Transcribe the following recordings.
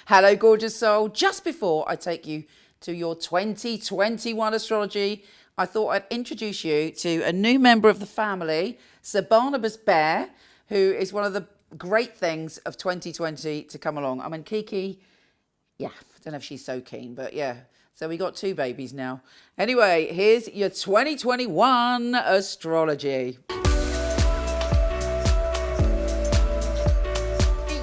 Hello, gorgeous soul. Just before I take you to your 2021 astrology, I thought I'd introduce you to a new member of the family, Sir Barnabas Bear, who is one of the great things of 2020 to come along. I mean, Kiki, yeah, I don't know if she's so keen, but yeah. So we got 2 babies now. Anyway, here's your 2021 astrology.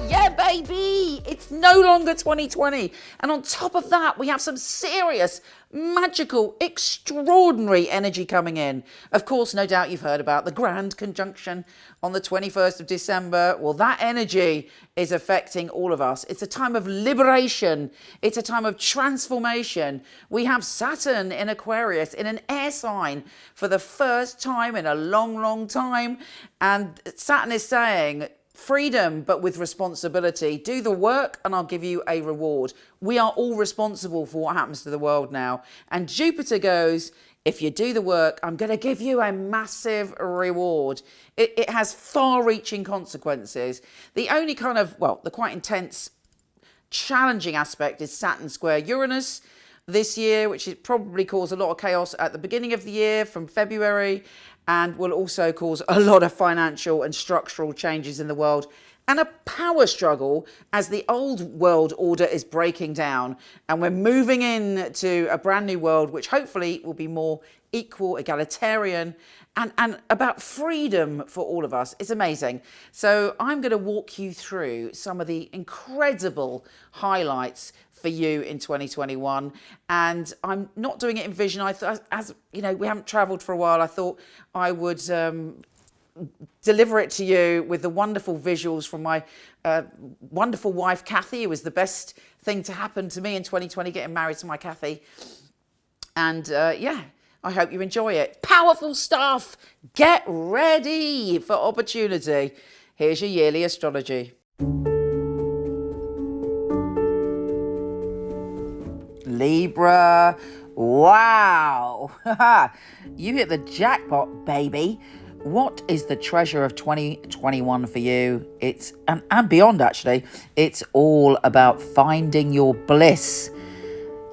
Yeah, baby, it's no longer 2020. And on top of that, we have some serious, magical, extraordinary energy coming in. Of course, no doubt you've heard about the grand conjunction on the 21st of December. Well, that energy is affecting all of us. It's a time of liberation. It's a time of transformation. We have Saturn in Aquarius in an air sign for the first time in a long, long time. And Saturn is saying, freedom, but with responsibility. Do the work and I'll give you a reward. We are all responsible for what happens to the world now. And Jupiter goes, if you do the work, I'm going to give you a massive reward. It has far-reaching consequences. The only kind of, well, the quite intense, challenging aspect is Saturn square Uranus this year, which is probably cause a lot of chaos at the beginning of the year from February, and will also cause a lot of financial and structural changes in the world and a power struggle as the old world order is breaking down and we're moving into a brand new world which hopefully will be more equal, egalitarian, and about freedom for all of us. It's amazing. So I'm going to walk you through some of the incredible highlights for you in 2021, and I'm not doing it in vision. I thought, as you know, we haven't traveled for a while, I thought I would deliver it to you with the wonderful visuals from my wonderful wife Kathy. It was the best thing to happen to me in 2020, getting married to my Kathy. And yeah, I hope you enjoy it. Powerful stuff. Get ready for opportunity. Here's your yearly astrology. Libra, wow, you hit the jackpot, baby. What is the treasure of 2021 for you? It's, and beyond actually, it's all about finding your bliss.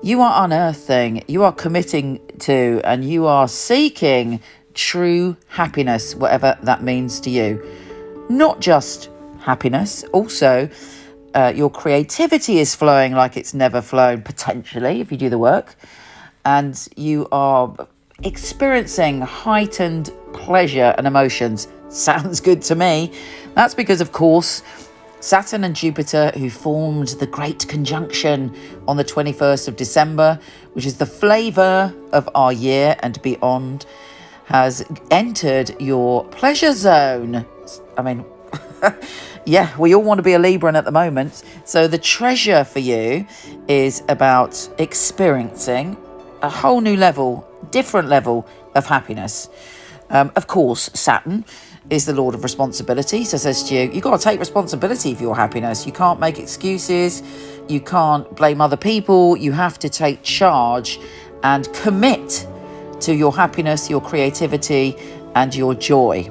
You are unearthing, you are committing to, and you are seeking true happiness, whatever that means to you. Not just happiness, also your creativity is flowing like it's never flown, potentially, if you do the work. And you are experiencing heightened pleasure and emotions. Sounds good to me. That's because, of course, Saturn and Jupiter, who formed the great conjunction on the 21st of December, which is the flavour of our year and beyond, has entered your pleasure zone. I mean, yeah, we all want to be a Libran at the moment. So the treasure for you is about experiencing a whole new level, different level of happiness. Of course, Saturn is the Lord of responsibility. So it says to you, you've got to take responsibility for your happiness. You can't make excuses. You can't blame other people. You have to take charge and commit to your happiness, your creativity, and your joy.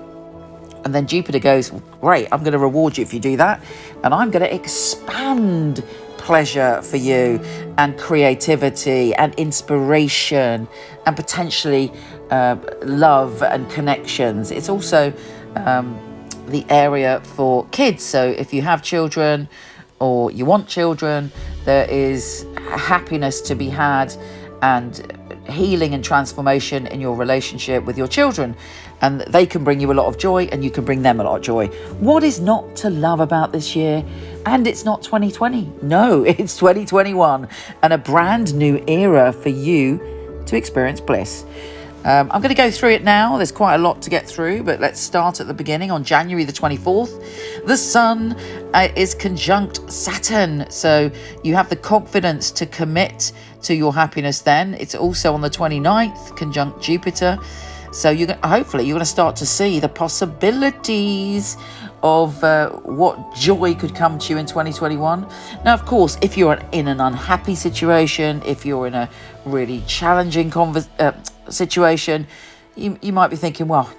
And then Jupiter goes, well, great, I'm going to reward you if you do that. And I'm going to expand pleasure for you and creativity and inspiration and potentially love and connections. It's also the area for kids. So if you have children or you want children, there is happiness to be had and healing and transformation in your relationship with your children. And they can bring you a lot of joy and you can bring them a lot of joy. What is not to love about this year? And it's not 2020. No, it's 2021 and a brand new era for you to experience bliss. I'm going to go through it now. There's quite a lot to get through, but let's start at the beginning. On January the 24th, the Sun is conjunct Saturn. So you have the confidence to commit to your happiness then. It's also on the 29th, conjunct Jupiter. So hopefully you're going to start to see the possibilities of what joy could come to you in 2021. Now, of course, if you're in an unhappy situation, if you're in a really challenging situation, you might be thinking, well,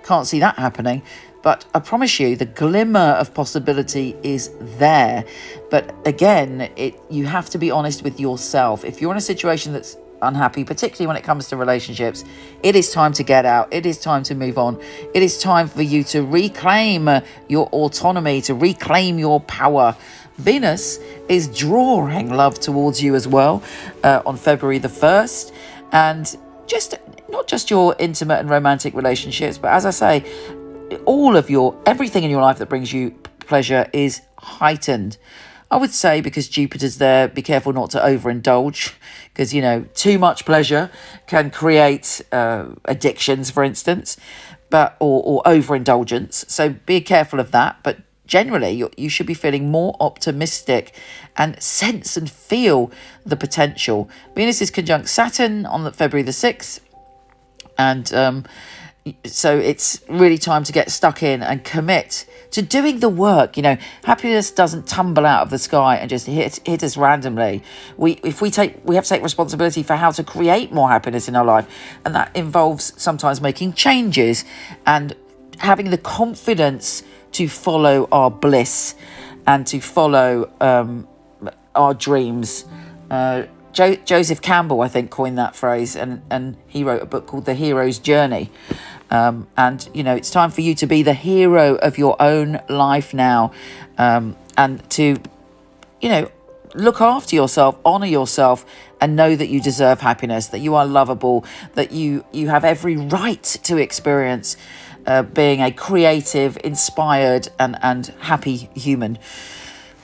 can't see that happening. But I promise you, the glimmer of possibility is there. But again, you have to be honest with yourself. If you're in a situation that's unhappy, particularly when it comes to relationships, it is time to get out. It is time to move on. It is time for you to reclaim your autonomy, to reclaim your power. Venus is drawing love towards you as well on February the 1st. And not just your intimate and romantic relationships, but as I say, everything in your life that brings you pleasure is heightened. I would say, because Jupiter's there, be careful not to overindulge, because, too much pleasure can create addictions, for instance, or overindulgence. So be careful of that. But generally, you should be feeling more optimistic and sense and feel the potential. Venus is conjunct Saturn on February the 6th. And so it's really time to get stuck in and commit to doing the work. Happiness doesn't tumble out of the sky and just hit us randomly. We have to take responsibility for how to create more happiness in our life, and that involves sometimes making changes and having the confidence to follow our bliss and to follow our dreams. Joseph Campbell, I think, coined that phrase, and he wrote a book called The Hero's Journey. And it's time for you to be the hero of your own life now, and to, look after yourself, honor yourself, and know that you deserve happiness, that you are lovable, that you have every right to experience being a creative, inspired, and happy human,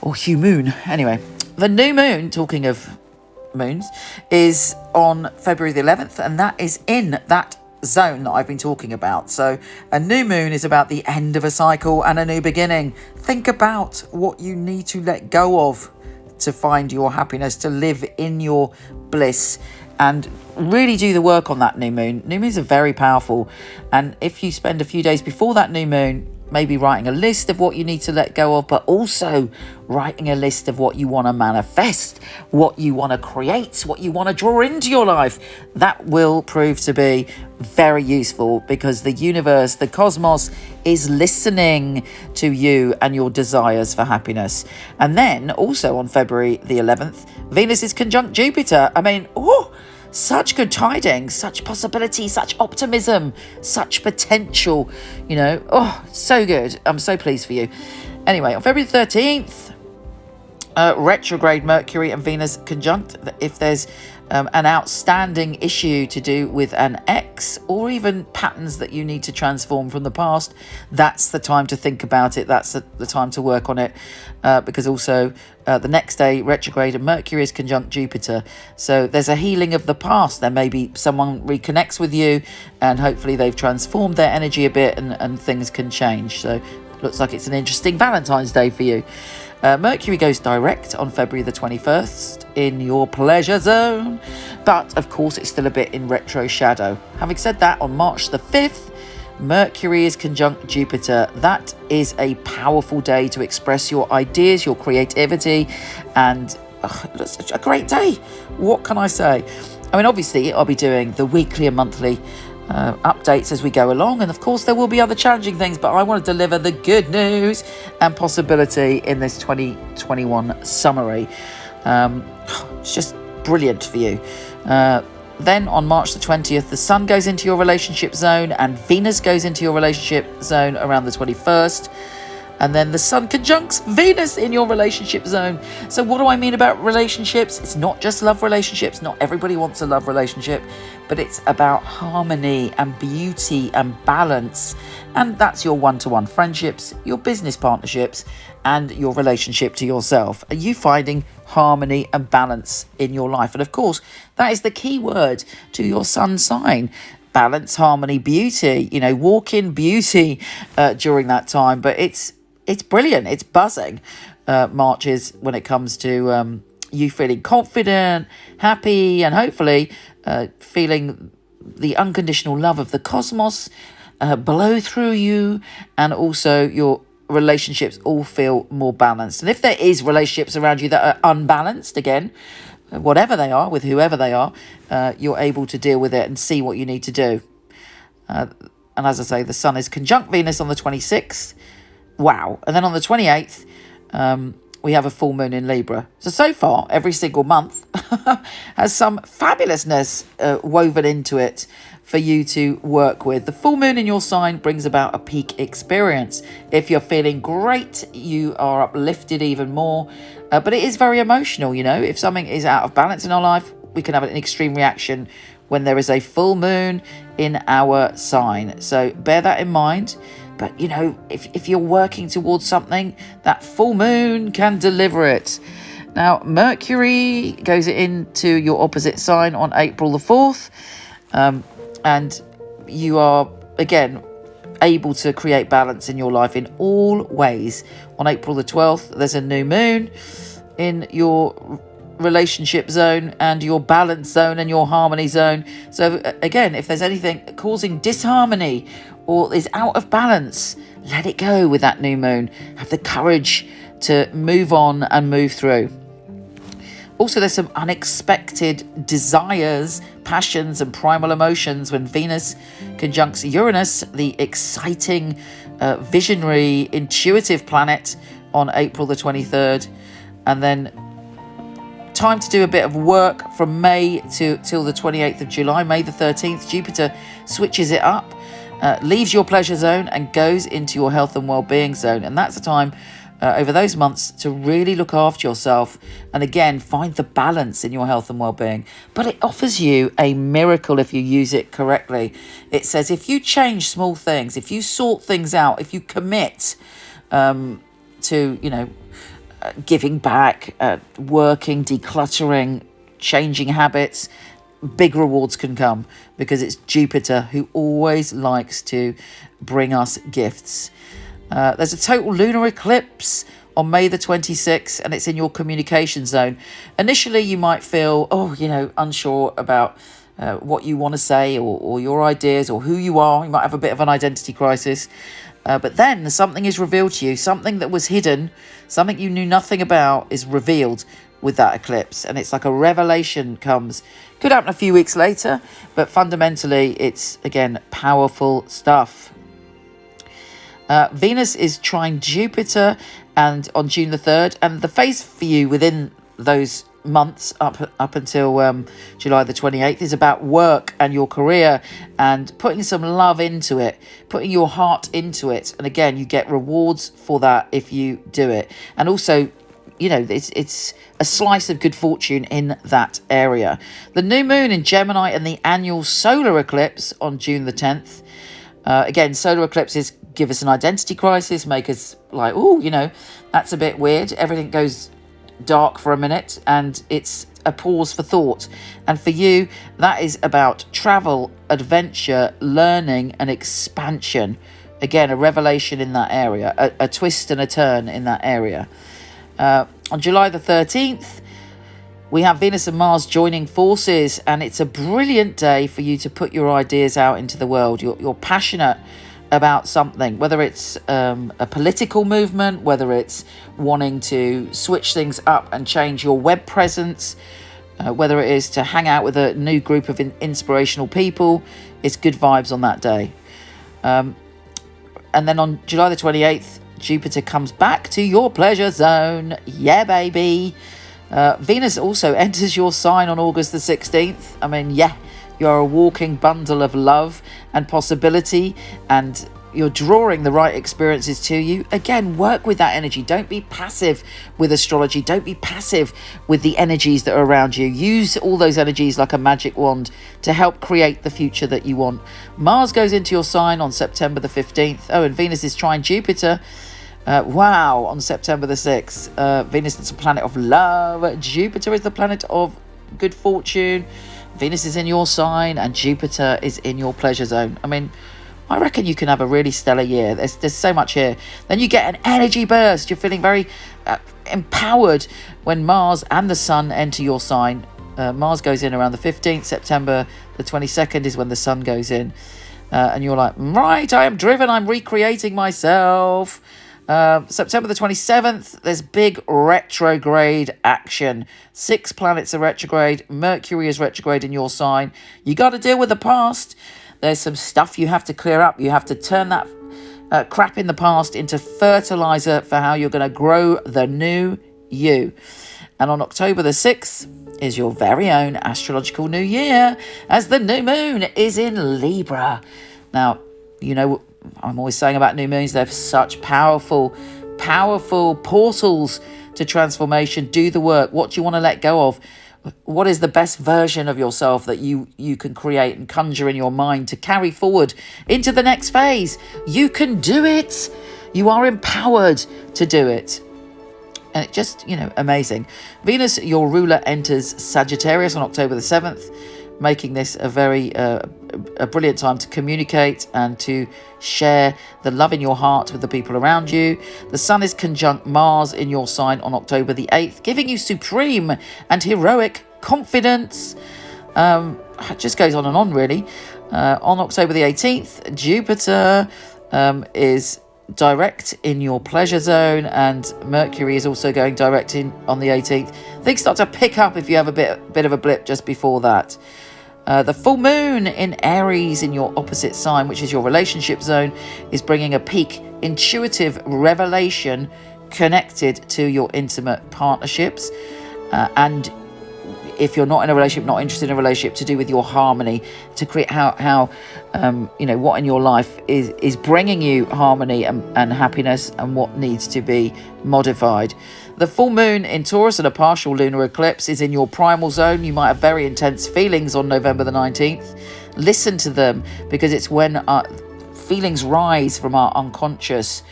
or humoon. Anyway, the new moon, talking of moons, is on February the 11th, and that is in that zone that I've been talking about. So a new moon is about the end of a cycle and a new beginning. Think about what you need to let go of to find your happiness, to live in your bliss, and really do the work on that new moon. New moons are very powerful, and if you spend a few days before that new moon maybe writing a list of what you need to let go of, but also writing a list of what you want to manifest, what you want to create, what you want to draw into your life, that will prove to be very useful, because the universe, the cosmos, is listening to you and your desires for happiness. And then also on February the 11th, Venus is conjunct Jupiter. Such good tidings, such possibility, such optimism, such potential, so good. I'm so pleased for you. Anyway, on February 13th, retrograde Mercury and Venus conjunct. If there's an outstanding issue to do with an ex, or even patterns that you need to transform from the past, that's the time to think about it. That's the time to work on it, because also the next day retrograde and Mercury is conjunct Jupiter. So there's a healing of the past. There may be someone reconnects with you, and hopefully they've transformed their energy a bit, and things can change. So looks like it's an interesting Valentine's Day for you. Mercury goes direct on February the 21st in your pleasure zone, but of course it's still a bit in retro shadow. Having said that, on March the 5th, Mercury is conjunct Jupiter. That is a powerful day to express your ideas, your creativity, and it's a great day. What can I say? Obviously I'll be doing the weekly and monthly updates as we go along, and of course there will be other challenging things, but I want to deliver the good news and possibility in this 2021 summary. It's just brilliant for you. Then on March the 20th, the Sun goes into your relationship zone and Venus goes into your relationship zone around the 21st. And then the Sun conjuncts Venus in your relationship zone. So what do I mean about relationships? It's not just love relationships. Not everybody wants a love relationship, but it's about harmony and beauty and balance. And that's your one-to-one friendships, your business partnerships, and your relationship to yourself. Are you finding harmony and balance in your life? And of course, that is the key word to your Sun sign. Balance, harmony, beauty. Walk in beauty during that time. But it's brilliant. It's buzzing. March is when it comes to you feeling confident, happy, and hopefully feeling the unconditional love of the cosmos blow through you, and also your relationships all feel more balanced. And if there is relationships around you that are unbalanced, again, whatever they are, with whoever they are, you're able to deal with it and see what you need to do. And as I say, the sun is conjunct Venus on the 26th. Wow. And then on the 28th, we have a full moon in Libra. So far, every single month has some fabulousness woven into it for you to work with. The full moon in your sign brings about a peak experience. If you're feeling great, you are uplifted even more. But it is very emotional, you know. If something is out of balance in our life, we can have an extreme reaction when there is a full moon in our sign. So bear that in mind. But, you know, if you're working towards something, that full moon can deliver it. Now, Mercury goes into your opposite sign on April the 4th. And you are, again, able to create balance in your life in all ways. On April the 12th, there's a new moon in your relationship zone and your balance zone and your harmony zone. So again, if there's anything causing disharmony or is out of balance, let it go with that new moon. Have the courage to move on and move through. Also, there's some unexpected desires, passions and primal emotions when Venus conjuncts Uranus, the exciting, visionary, intuitive planet on April the 23rd. And then time to do a bit of work from May till the 28th of July. May the 13th, Jupiter switches it up, leaves your pleasure zone and goes into your health and well-being zone. And that's a time over those months to really look after yourself and again find the balance in your health and well-being. But it offers you a miracle if you use it correctly. It says if you change small things, if you sort things out, if you commit to, you know, giving back, working, decluttering, changing habits, big rewards can come because it's Jupiter who always likes to bring us gifts. There's a total lunar eclipse on May the 26th and it's in your communication zone. Initially, you might feel, unsure about what you want to say or your ideas or who you are. You might have a bit of an identity crisis. But then something is revealed to you, something that was hidden, something you knew nothing about is revealed with that eclipse. And it's like a revelation comes. Could happen a few weeks later, but fundamentally it's, again, powerful stuff. Venus is trine Jupiter and on June the 3rd. And the phase for you within those months up until July the 28th is about work and your career and putting some love into it, putting your heart into it. And again, you get rewards for that if you do it. And also, you know, it's a slice of good fortune in that area. The new moon in Gemini and the annual solar eclipse on June the 10th. Again, solar eclipses give us an identity crisis, make us like, oh, you know, that's a bit weird. Everything goes dark for a minute and it's a pause for thought. And for you, that is about travel, adventure, learning and expansion. Again, a revelation in that area, a twist and a turn in that area. On July the 13th, we have Venus and Mars joining forces, and it's a brilliant day for you to put your ideas out into the world. You're passionate about something, whether it's a political movement, whether it's wanting to switch things up and change your web presence, whether it is to hang out with a new group of inspirational people. It's good vibes on that day. And then on July the 28th, Jupiter comes back to your pleasure zone. Yeah, baby. Venus also enters your sign on August the 16th. I mean, yeah, you're a walking bundle of love and possibility, and you're drawing the right experiences to you. Again, work with that energy. Don't be passive with astrology. Don't be passive with the energies that are around you. Use all those energies like a magic wand to help create the future that you want. Mars goes into your sign on September the 15th. Oh, and Venus is trine Jupiter. On September the 6th. Venus is the planet of love. Jupiter is the planet of good fortune. Venus is in your sign and Jupiter is in your pleasure zone. I mean, I reckon you can have a really stellar year. There's so much here. Then you get an energy burst. You're feeling very empowered when Mars and the Sun enter your sign. Mars goes in around the 15th. September the 22nd is when the Sun goes in. And you're like, right, I am driven. I'm recreating myself. September the 27th, there's big retrograde action. 6 planets are retrograde. Mercury is retrograde in your sign. You got to deal with the past. There's some stuff you have to clear up. You have to turn that crap in the past into fertilizer for how you're going to grow the new you. And on October the 6th is your very own astrological new year, as the new moon is in Libra. Now, you know, I'm always saying about new moons, they're such powerful portals to transformation. Do the work. What do you want to let go of? What is the best version of yourself that you can create and conjure in your mind to carry forward into the next phase? You can do it. You are empowered to do it. And it just, amazing. Venus, your ruler, enters Sagittarius on October the 7th, making this a very a brilliant time to communicate and to share the love in your heart with the people around you. The Sun is conjunct Mars in your sign on October the 8th, giving you supreme and heroic confidence. It just goes on and on, really. On October the 18th, Jupiter is direct in your pleasure zone, and Mercury is also going direct on the 18th. Things start to pick up if you have a bit of a blip just before that. The full moon in Aries in your opposite sign, which is your relationship zone, is bringing a peak intuitive revelation connected to your intimate partnerships. And if you're not in a relationship, not interested in a relationship, to do with your harmony, to create how what in your life is bringing you harmony and happiness, and what needs to be modified. The full moon in Taurus and a partial lunar eclipse is in your primal zone. You might have very intense feelings on November the 19th. Listen to them, because it's when our feelings rise from our unconscious.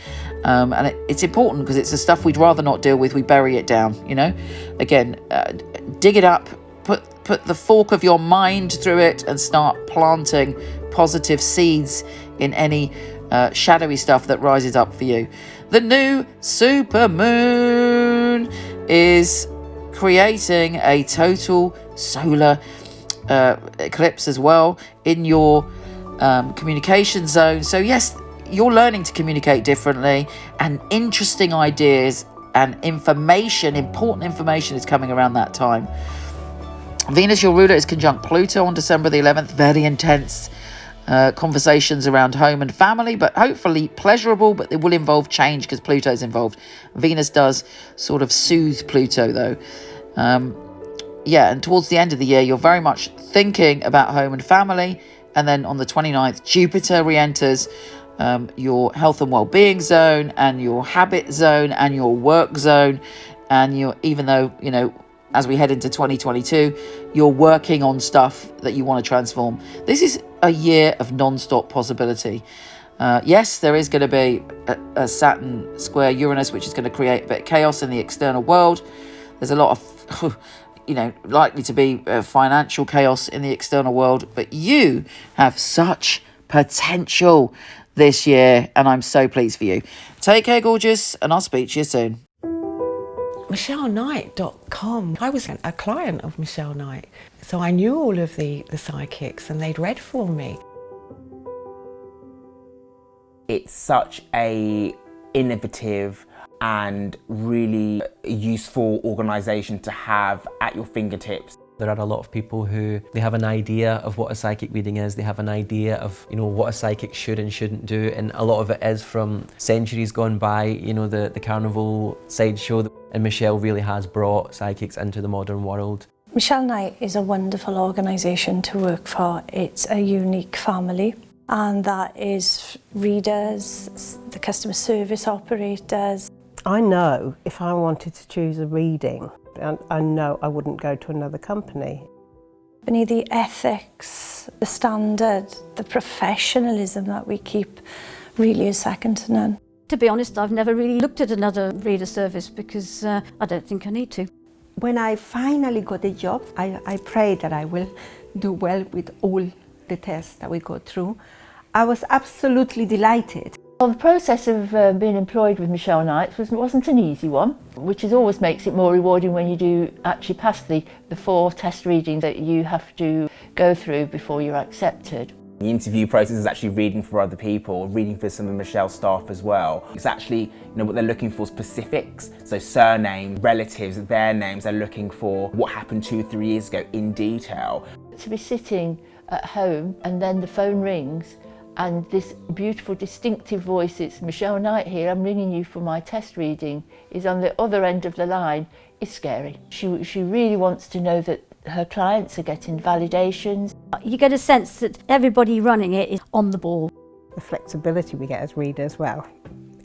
And it's important, because it's the stuff we'd rather not deal with. We bury it down, Again, dig it up, put the fork of your mind through it, and start planting positive seeds in any shadowy stuff that rises up for you. The new supermoon is creating a total solar eclipse as well in your communication zone. So yes, you're learning to communicate differently, and interesting ideas and important information is coming around that time. Venus, your ruler, is conjunct Pluto on December the 11th. Very intense conversations around home and family, but hopefully pleasurable, but it will involve change because Pluto's involved. Venus does sort of soothe Pluto, though. And towards the end of the year, you're very much thinking about home and family. And then on the 29th, Jupiter re-enters your health and well-being zone, and your habit zone, and your work zone. And even though, as we head into 2022, you're working on stuff that you want to transform. This is a year of non-stop possibility. Yes, there is going to be a Saturn square Uranus, which is going to create a bit of chaos in the external world. There's a lot of, likely to be financial chaos in the external world. But you have such potential this year, and I'm so pleased for you. Take care, gorgeous, and I'll speak to you soon. MichelleKnight.com. I was a client of Michele Knight, so I knew all of the psychics, and they'd read for me. It's such a innovative and really useful organisation to have at your fingertips. There are a lot of people who they have an idea of what a psychic reading is, they have an idea of what a psychic should and shouldn't do, and a lot of it is from centuries gone by, the carnival sideshow, and Michele really has brought psychics into the modern world. Michele Knight is a wonderful organisation to work for. It's a unique family, and that is readers, the customer service operators. I know if I wanted to choose a reading, I know I wouldn't go to another company. The ethics, the standard, the professionalism that we keep really is second to none. To be honest, I've never really looked at another reader service because I don't think I need to. When I finally got a job, I pray that I will do well with all the tests that we go through. I was absolutely delighted. Well, the process of being employed with Michele Knight wasn't an easy one, which always makes it more rewarding when you do actually pass the 4 test readings that you have to go through before you're accepted. The interview process is actually reading for other people, reading for some of Michelle's staff as well. It's actually, what they're looking for, specifics. So surname, relatives, their names. They're looking for what happened 2-3 years ago in detail. To be sitting at home and then the phone rings and this beautiful distinctive voice, it's Michele Knight here, I'm ringing you for my test reading, is on the other end of the line, is scary. She really wants to know that her clients are getting validations. You get a sense that everybody running it is on the ball. The flexibility we get as readers, well,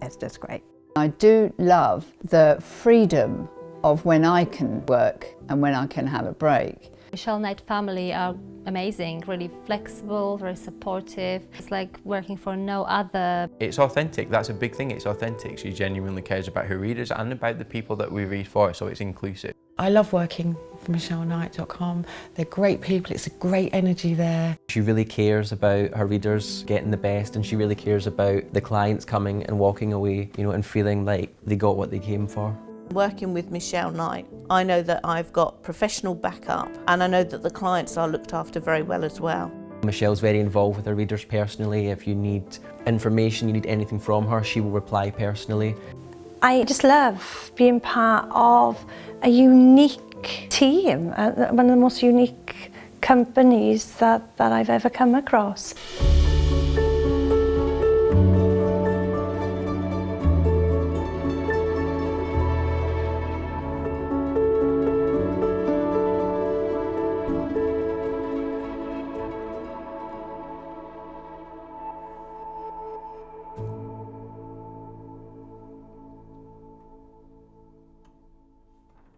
it's just great. I do love the freedom of when I can work and when I can have a break. Michele Knight family are amazing, really flexible, very supportive. It's like working for no other. It's authentic, that's a big thing, it's authentic. She genuinely cares about her readers and about the people that we read for, so it's inclusive. I love working for MichelleKnight.com. They're great people, it's a great energy there. She really cares about her readers getting the best, and she really cares about the clients coming and walking away, and feeling like they got what they came for. Working with Michele Knight, I know that I've got professional backup and I know that the clients are looked after very well as well. Michelle's very involved with her readers personally. If you need information, you need anything from her, she will reply personally. I just love being part of a unique team, one of the most unique companies that I've ever come across.